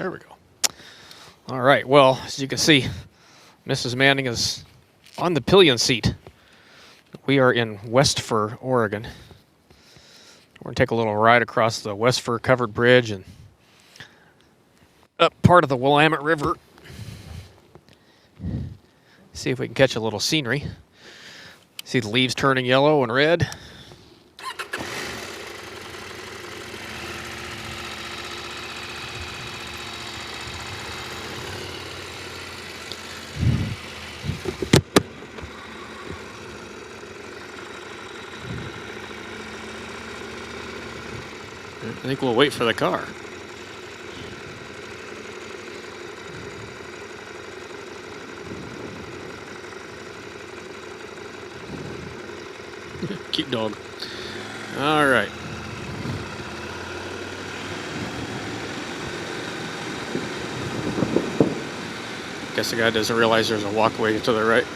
There we go. All right. Well, as you can see, Mrs. Manning is on the pillion seat. We are in West Fir, Oregon. We're going to take a little ride across the West Fir covered bridge and up part of the Willamette River. See if we can catch a little scenery. See the leaves turning yellow and red. I think we'll wait for the car. Cute dog. All right. Guess the guy doesn't realize there's a walkway to the right.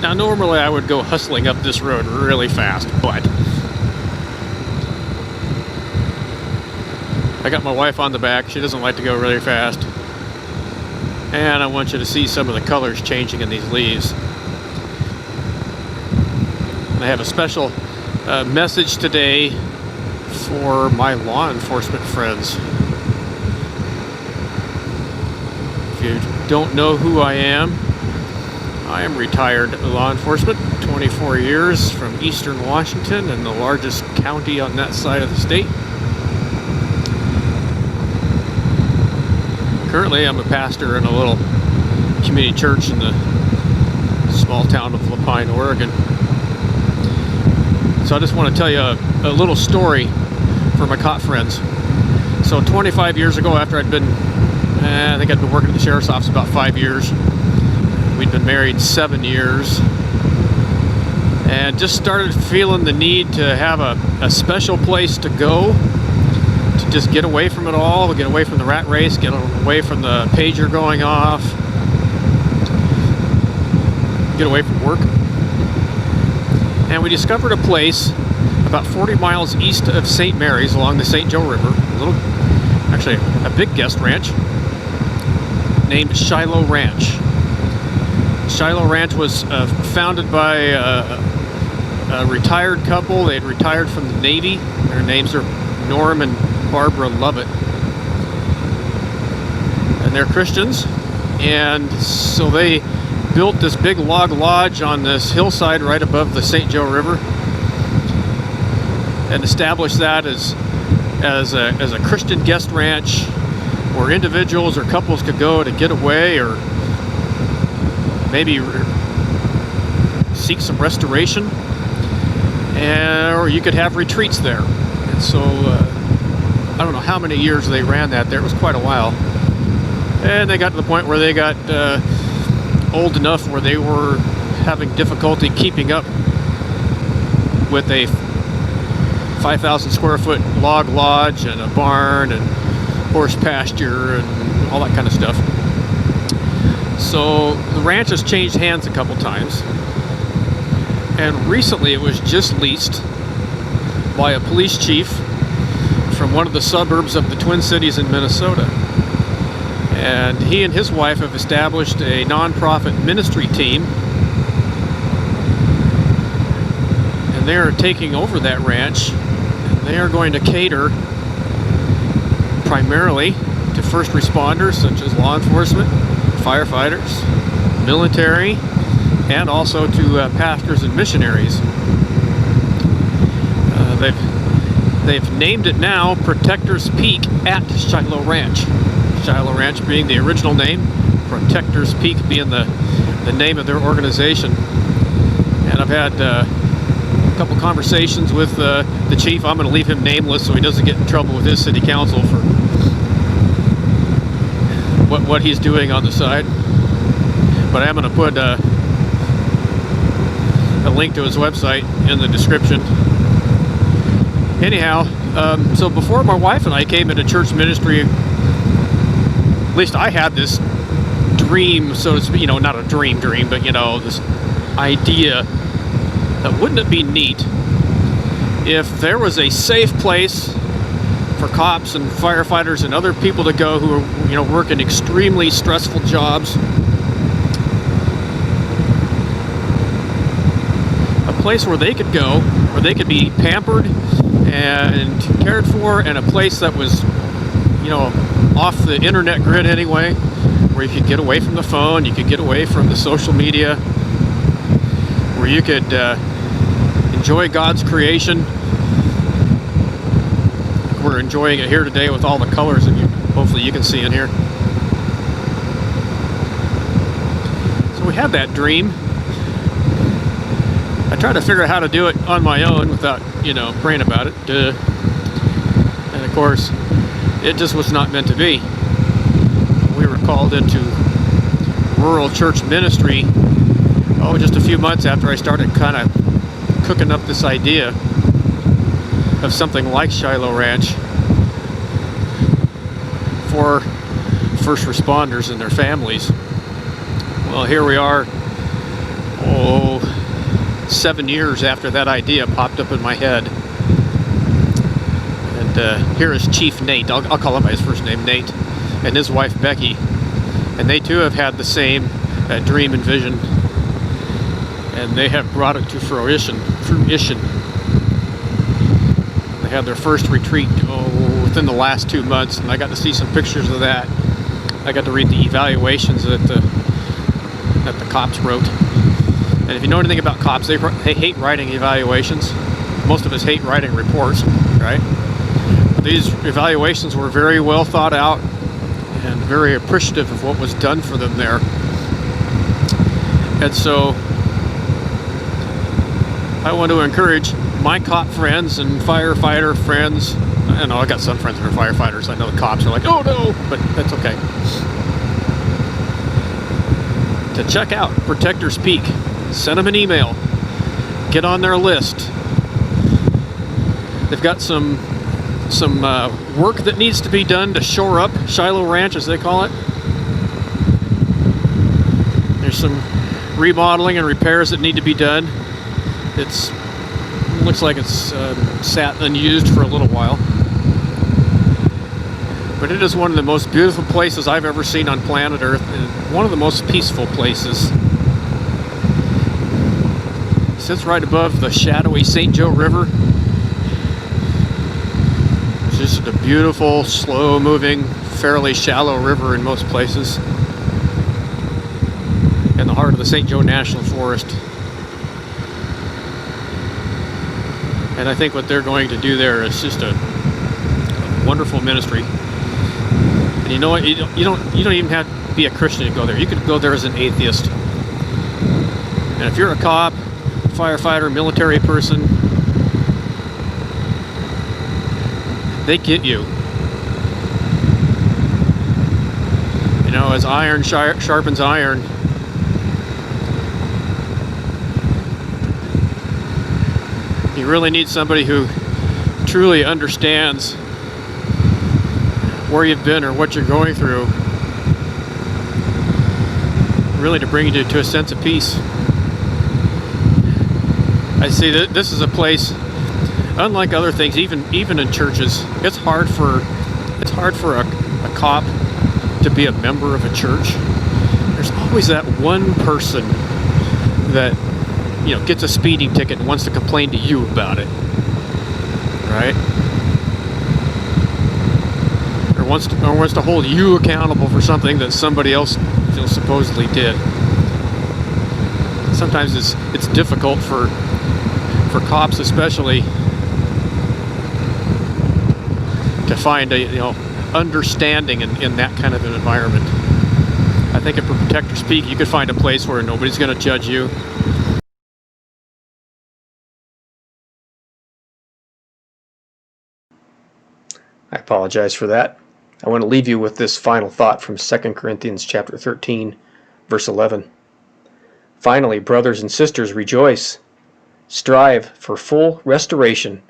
Now, normally I would go hustling up this road really fast, but I got my wife on the back. She doesn't like to go really fast. And I want you to see some of the colors changing in these leaves. And I have a special message today for my law enforcement friends. If you don't know who I am retired law enforcement, 24 years from Eastern Washington in the largest county on that side of the state. Currently, I'm a pastor in a little community church in the small town of Lapine, Oregon. So I just want to tell you a little story for my cop friends. So 25 years ago, after I think I'd been working at the sheriff's office about 5 years. We'd been married 7 years and just started feeling the need to have a special place to go to just get away from it all, get away from the rat race, get away from the pager going off, get away from work. And we discovered a place about 40 miles east of St. Mary's along the St. Joe River, actually a big guest ranch named Shiloh Ranch. Shiloh Ranch was founded by a retired couple. They had retired from the Navy. Their names are Norm and Barbara Lovett. And they're Christians. And so they built this big log lodge on this hillside right above the St. Joe River and established that as a Christian guest ranch where individuals or couples could go to get away or maybe seek some restoration, or you could have retreats there. And so I don't know how many years they ran that there. It was quite a while. And they got to the point where they got old enough where they were having difficulty keeping up with a 5,000 square foot log lodge and a barn and horse pasture and all that kind of stuff. So the ranch has changed hands a couple times, and recently it was just leased by a police chief from one of the suburbs of the Twin Cities in Minnesota. And he and his wife have established a nonprofit ministry team, and they are taking over that ranch, and they are going to cater primarily to first responders such as law enforcement, firefighters, military, and also to pastors and missionaries. They've named it now Protectors Peak at Shiloh Ranch. Shiloh Ranch being the original name, Protectors Peak being the name of their organization. And I've had a couple conversations with the chief. I'm going to leave him nameless so he doesn't get in trouble with his city council for what he's doing on the side. But I'm going to put a link to his website in the description. Anyhow, so before my wife and I came into church ministry, at least I had this dream, so to speak, not a dream, but this idea that wouldn't it be neat if there was a safe place for cops and firefighters and other people to go who are working extremely stressful jobs, a place where they could go, where they could be pampered and cared for, and a place that was off the internet grid anyway, where you could get away from the phone, you could get away from the social media, where you could enjoy God's creation. We're enjoying it here today with all the colors that hopefully you can see in here. So we had that dream. I tried to figure out how to do it on my own without, praying about it. And of course, it just was not meant to be. We were called into rural church ministry, just a few months after I started kind of cooking up this idea of something like Shiloh Ranch for first responders and their families. Well, here we are, 7 years after that idea popped up in my head. And here is Chief Nate, I'll call him by his first name, Nate, and his wife Becky. And they too have had the same dream and vision. And they have brought it to fruition. They had their first retreat within the last 2 months, and I got to see some pictures of that. I got to read the evaluations that the cops wrote. And if you know anything about cops, they hate writing evaluations. Most of us hate writing reports, right? But these evaluations were very well thought out and very appreciative of what was done for them there. And so I want to encourage my cop friends and firefighter friends. I know I got some friends that are firefighters. I know the cops are like, oh no, but that's okay. To check out Protectors Peak, send them an email. Get on their list. They've got some work that needs to be done to shore up Shiloh Ranch, as they call it. There's some remodeling and repairs that need to be done. It looks like it's sat unused for a little while. But it is one of the most beautiful places I've ever seen on planet Earth, and one of the most peaceful places. It sits right above the shadowy St. Joe River. It's just a beautiful, slow-moving, fairly shallow river in most places. In the heart of the St. Joe National Forest. And I think what they're going to do there is just a wonderful ministry. And you know what? You don't even have to be a Christian to go there. You could go there as an atheist. And if you're a cop, firefighter, military person, they get you. As iron sharpens iron. You really need somebody who truly understands where you've been or what you're going through, really to bring you to a sense of peace. I see that this is a place, unlike other things, even in churches, it's hard for a cop to be a member of a church. There's always that one person that gets a speeding ticket and wants to complain to you about it, right? Or wants to hold you accountable for something that somebody else supposedly did. Sometimes it's difficult for cops, especially, to find a understanding in that kind of an environment. I think at Protector's Peak you could find a place where nobody's going to judge you. I apologize for that. I want to leave you with this final thought from 2 Corinthians chapter 13, verse 11. Finally, brothers and sisters, rejoice. Strive for full restoration.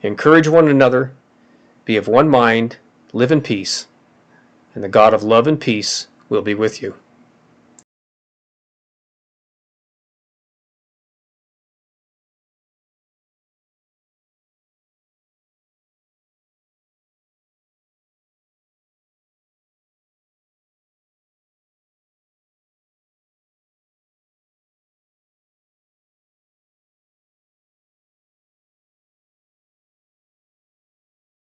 Encourage one another. Be of one mind. Live in peace. And the God of love and peace will be with you.